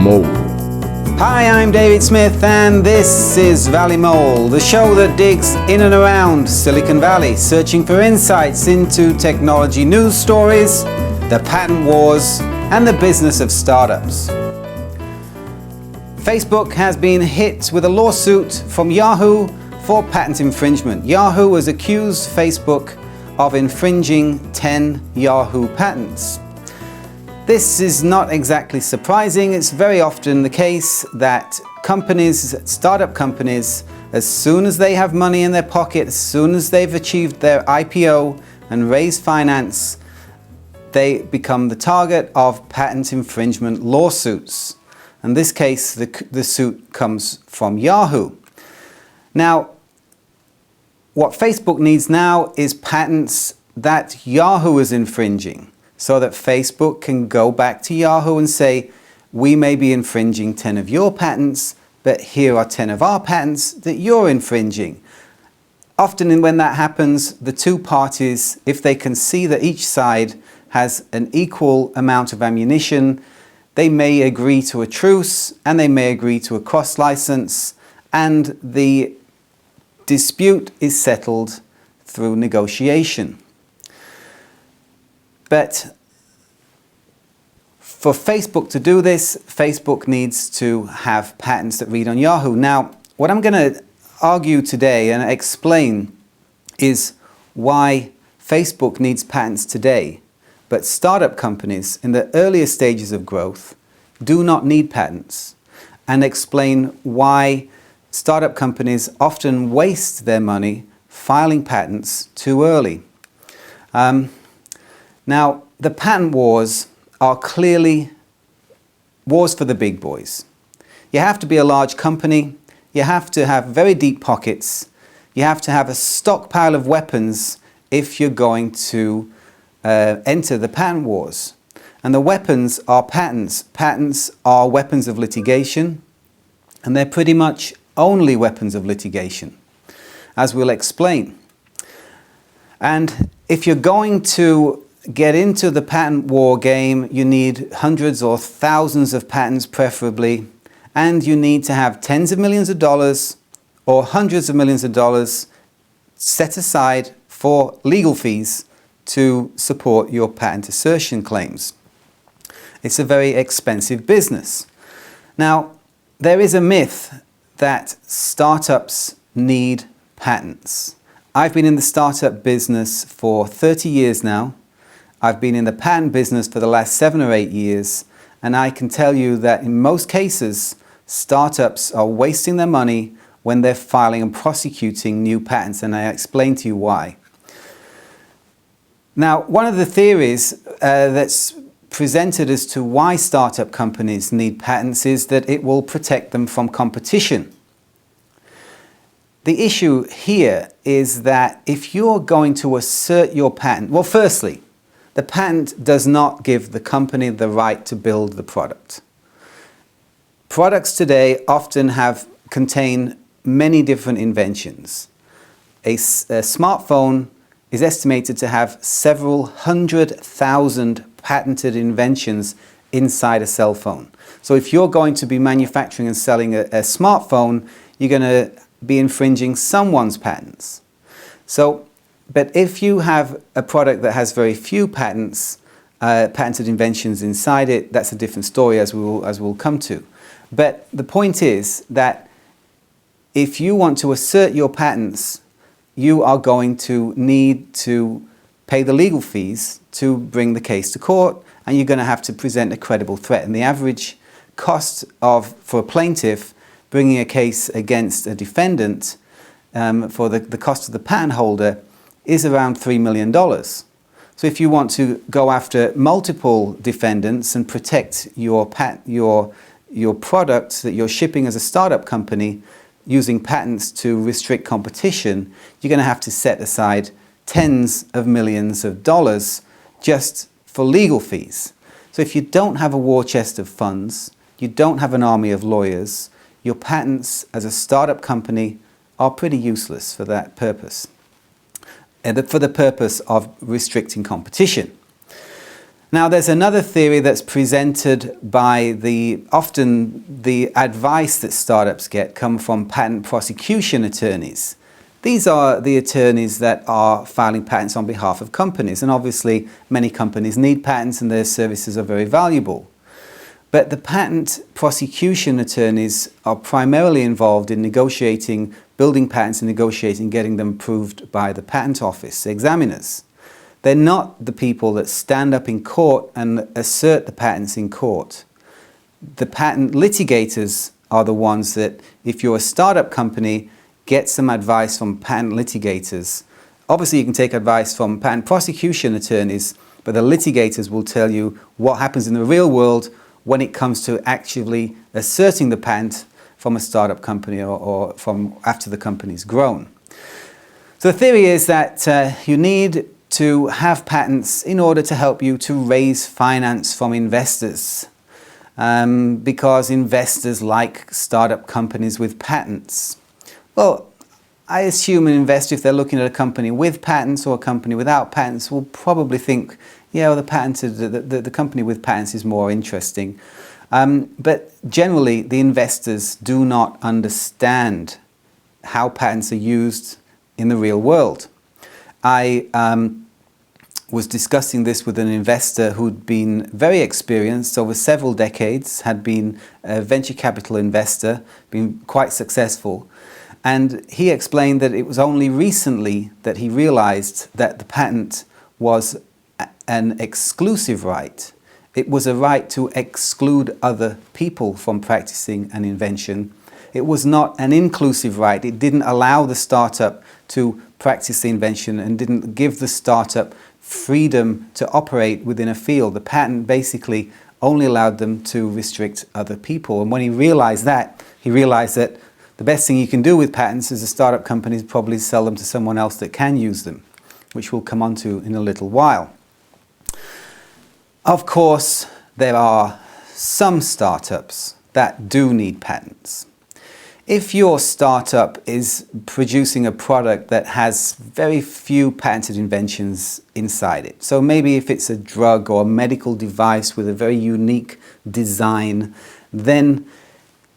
Mole. Hi, I'm David Smith and this is Valley Mole, the show that digs in and around Silicon Valley, searching for insights into technology news stories, the patent wars, and the business of startups. Facebook has been hit with a lawsuit from Yahoo for patent infringement. Yahoo has accused Facebook of infringing 10 Yahoo patents. This is not exactly surprising. It's very often the case that companies, startup companies, as soon as they have money in their pocket, as soon as they've achieved their IPO and raised finance, they become the target of patent infringement lawsuits. In this case, the suit comes from Yahoo. Now, what Facebook needs now is patents that Yahoo is infringing, so that Facebook can go back to Yahoo and say, we may be infringing 10 of your patents, but here are 10 of our patents that you're infringing. Often when that happens, the two parties, if they can see that each side has an equal amount of ammunition, they may agree to a truce and they may agree to a cross-license, and the dispute is settled through negotiation. But for Facebook to do this, Facebook needs to have patents that read on Yahoo. Now, what I'm going to argue today and explain is why Facebook needs patents today, but startup companies in the earlier stages of growth do not need patents, and explain why startup companies often waste their money filing patents too early. Now, the patent wars are clearly wars for the big boys. You have to be a large company, you have to have very deep pockets, you have to have a stockpile of weapons if you're going to enter the patent wars. And the weapons are patents. Patents are weapons of litigation, and they're pretty much only weapons of litigation, as we'll explain. And if you're going to get into the patent war game, you need hundreds or thousands of patents preferably, and you need to have tens of millions of dollars or hundreds of millions of dollars set aside for legal fees to support your patent assertion claims. It's a very expensive business. Now, there is a myth that startups need patents. I've been in the startup business for 30 years now. I've been in the patent business for the last 7 or 8 years, and I can tell you that in most cases, startups are wasting their money when they're filing and prosecuting new patents, and I explain to you why. Now, one of the theories that's presented as to why startup companies need patents is that it will protect them from competition. The issue here is that if you're going to assert your patent, well, firstly, the patent does not give the company the right to build the product. Products today often contain many different inventions. A smartphone is estimated to have several 100,000 patented inventions inside a cell phone. So if you're going to be manufacturing and selling a smartphone, you're going to be infringing someone's patents. But if you have a product that has very few patents, patented inventions inside it, that's a different story, as we'll come to. But the point is that if you want to assert your patents, you are going to need to pay the legal fees to bring the case to court, and you're going to have to present a credible threat. And the average cost for a plaintiff bringing a case against a defendant for the cost of the patent holder is around $3 million. So if you want to go after multiple defendants and protect your products that you're shipping as a startup company using patents to restrict competition, you're going to have to set aside tens of millions of dollars just for legal fees. So if you don't have a war chest of funds, you don't have an army of lawyers, your patents as a startup company are pretty useless for that purpose, for the purpose of restricting competition. Now, there's another theory that's presented by often the advice that startups get come from patent prosecution attorneys. These are the attorneys that are filing patents on behalf of companies, and obviously many companies need patents and their services are very valuable. But the patent prosecution attorneys are primarily involved in negotiating, building patents and negotiating, getting them approved by the patent office examiners. They're not the people that stand up in court and assert the patents in court. The patent litigators are the ones that, if you're a startup company, get some advice from patent litigators. Obviously, you can take advice from patent prosecution attorneys, but the litigators will tell you what happens in the real world when it comes to actually asserting the patent from a startup company or from after the company's grown. So the theory is that you need to have patents in order to help you to raise finance from investors, because investors like startup companies with patents. Well, I assume an investor, if they're looking at a company with patents or a company without patents, will probably think, yeah, well, the company with patents is more interesting. But generally, the investors do not understand how patents are used in the real world. I was discussing this with an investor who'd been very experienced over several decades, had been a venture capital investor, been quite successful. And he explained that it was only recently that he realized that the patent was an exclusive right. It was a right to exclude other people from practicing an invention. It was not an inclusive right. It didn't allow the startup to practice the invention and didn't give the startup freedom to operate within a field. The patent basically only allowed them to restrict other people. And when he realized that the best thing you can do with patents as a startup company is probably sell them to someone else that can use them, which we'll come on to in a little while. Of course, there are some startups that do need patents. If your startup is producing a product that has very few patented inventions inside it, so maybe if it's a drug or a medical device with a very unique design, then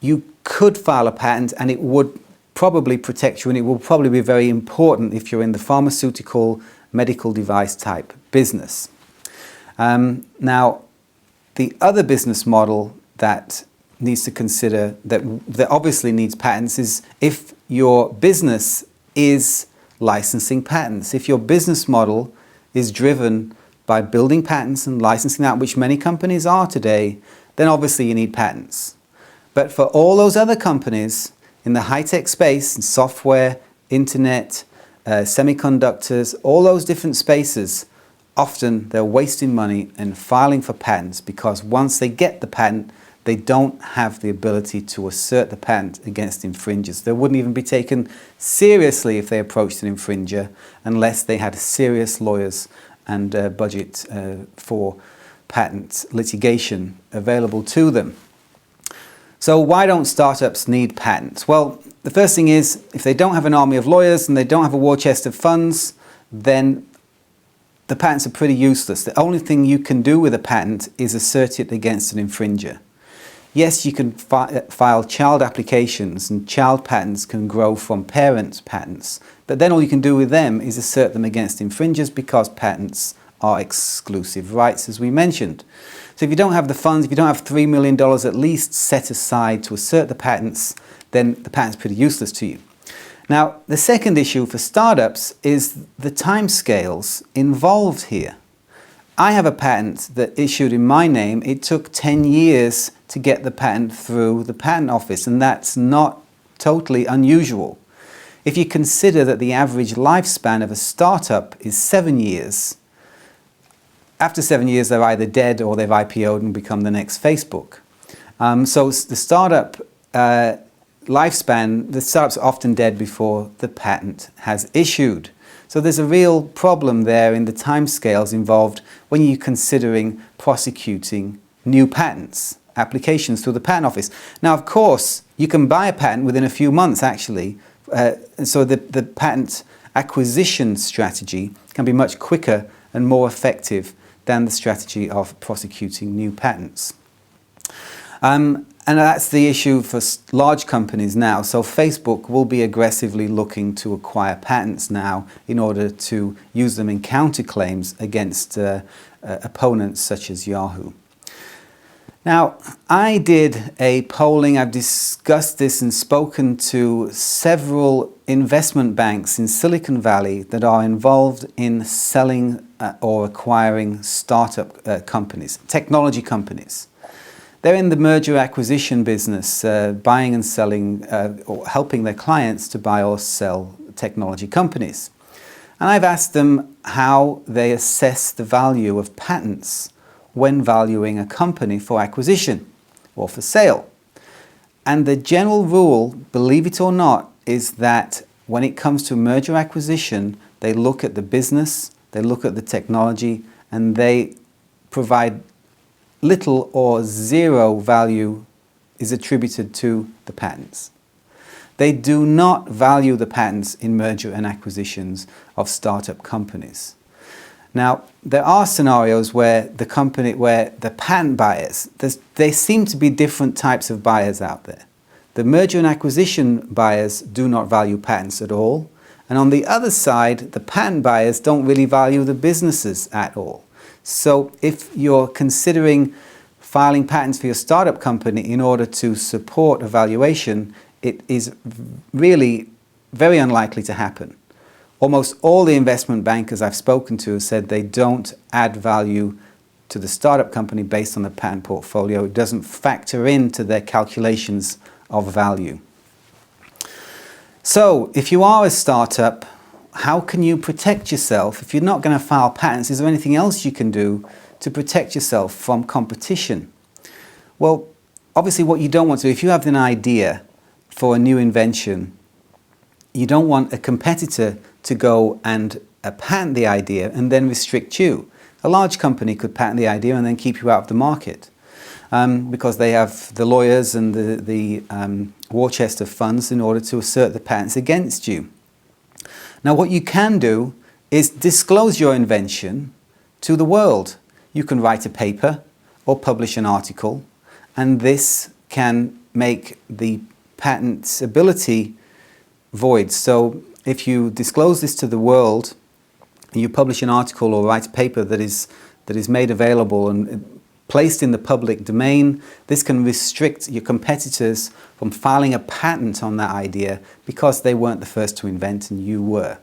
you could file a patent and it would probably protect you, and it will probably be very important if you're in the pharmaceutical medical device type business. Now, the other business model that needs to consider that obviously needs patents is if your business is licensing patents. If your business model is driven by building patents and licensing that, which many companies are today, then obviously you need patents. But for all those other companies in the high-tech space, in software, internet, semiconductors, all those different spaces, often they're wasting money and filing for patents because once they get the patent, they don't have the ability to assert the patent against infringers. They wouldn't even be taken seriously if they approached an infringer unless they had serious lawyers and budget for patent litigation available to them. So why don't startups need patents? Well, the first thing is, if they don't have an army of lawyers and they don't have a war chest of funds, then the patents are pretty useless. The only thing you can do with a patent is assert it against an infringer. Yes, you can file child applications, and child patents can grow from parent patents, but then all you can do with them is assert them against infringers because patents are exclusive rights, as we mentioned. So if you don't have the funds, if you don't have $3 million at least set aside to assert the patents, then the patent's pretty useless to you. Now, the second issue for startups is the timescales involved here. I have a patent that issued in my name. It took 10 years to get the patent through the patent office, and that's not totally unusual. If you consider that the average lifespan of a startup is 7 years, after 7 years they're either dead or they've IPO'd and become the next Facebook. So the startup lifespan, the startup's often dead before the patent has issued. So there's a real problem there in the timescales involved when you're considering prosecuting new patents, applications through the patent office. Now, of course, you can buy a patent within a few months, actually. So the patent acquisition strategy can be much quicker and more effective than the strategy of prosecuting new patents. And that's the issue for large companies now. So Facebook will be aggressively looking to acquire patents now in order to use them in counterclaims against opponents such as Yahoo. Now, I did a polling, I've discussed this and spoken to several investment banks in Silicon Valley that are involved in selling or acquiring startup companies, technology companies. They're in the merger acquisition business, buying and selling or helping their clients to buy or sell technology companies. And I've asked them how they assess the value of patents when valuing a company for acquisition or for sale. And the general rule, believe it or not, is that when it comes to merger acquisition, they look at the business, they look at the technology, and they provide little or zero value is attributed to the patents. They do not value the patents in merger and acquisitions of startup companies. Now, there are scenarios where the patent buyers, there seem to be different types of buyers out there. The merger and acquisition buyers do not value patents at all. And on the other side, the patent buyers don't really value the businesses at all. So if you're considering filing patents for your startup company in order to support a valuation, it is really very unlikely to happen. Almost all the investment bankers I've spoken to said they don't add value to the startup company based on the patent portfolio. It doesn't factor into their calculations of value. So if you are a startup, how can you protect yourself? If you're not going to file patents, is there anything else you can do to protect yourself from competition? Well, obviously what you don't want to do, if you have an idea for a new invention, you don't want a competitor to go and patent the idea and then restrict you. A large company could patent the idea and then keep you out of the market because they have the lawyers and the war chest of funds in order to assert the patents against you. Now, what you can do is disclose your invention to the world. You can write a paper or publish an article, and this can make the patentability void. So if you disclose this to the world, and you publish an article or write a paper that is made available and placed in the public domain, this can restrict your competitors from filing a patent on that idea because they weren't the first to invent and you were.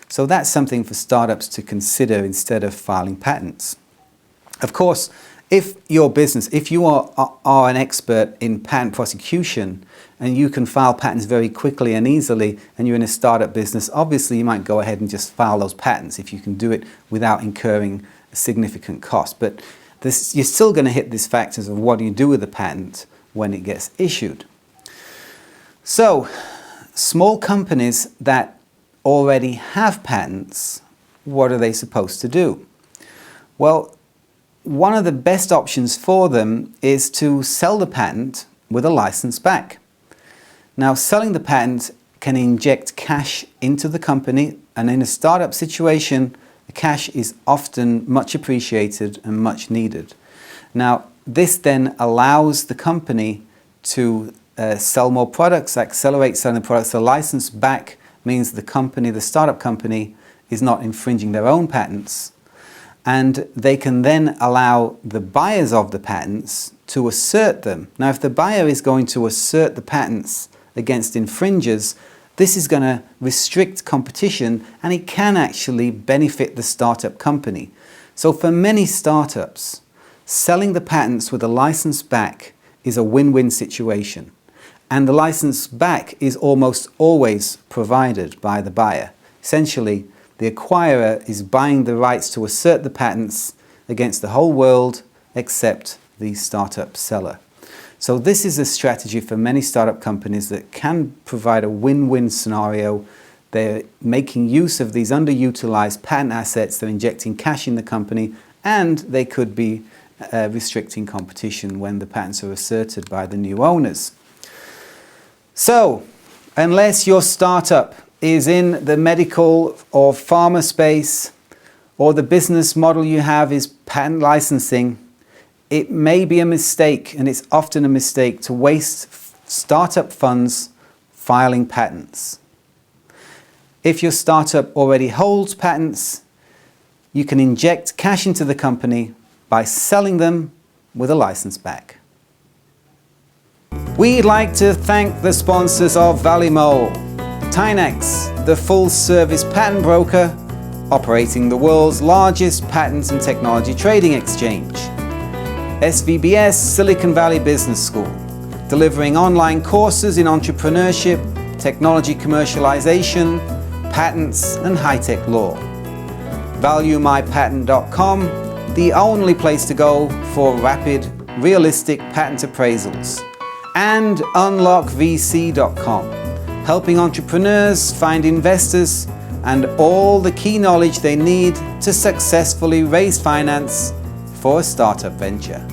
So that's something for startups to consider instead of filing patents. Of course, if your business, if you are an expert in patent prosecution and you can file patents very quickly and easily and you're in a startup business, obviously you might go ahead and just file those patents if you can do it without incurring a significant cost. But you're still going to hit these factors of what do you do with the patent when it gets issued. So, small companies that already have patents, what are they supposed to do? Well, one of the best options for them is to sell the patent with a license back. Now, selling the patent can inject cash into the company, and in a startup situation, the cash is often much appreciated and much needed. Now, this then allows the company to sell more products, accelerate selling the products. The license back means the company, the startup company, is not infringing their own patents. And they can then allow the buyers of the patents to assert them. Now, if the buyer is going to assert the patents against infringers, this is going to restrict competition and it can actually benefit the startup company. So for many startups, selling the patents with a license back is a win-win situation. And the license back is almost always provided by the buyer. Essentially, the acquirer is buying the rights to assert the patents against the whole world except the startup seller. So this is a strategy for many startup companies that can provide a win-win scenario. They're making use of these underutilized patent assets, they're injecting cash in the company, and they could be restricting competition when the patents are asserted by the new owners. So, unless your startup is in the medical or pharma space, or the business model you have is patent licensing, it may be a mistake, and it's often a mistake, to waste startup funds filing patents. If your startup already holds patents, you can inject cash into the company by selling them with a license back. We'd like to thank the sponsors of Valimo: Tynex, the full-service patent broker operating the world's largest patents and technology trading exchange; SVBS Silicon Valley Business School, delivering online courses in entrepreneurship, technology commercialization, patents and high-tech law; ValueMyPatent.com, the only place to go for rapid, realistic patent appraisals; and UnlockVC.com, helping entrepreneurs find investors and all the key knowledge they need to successfully raise finance for a startup venture.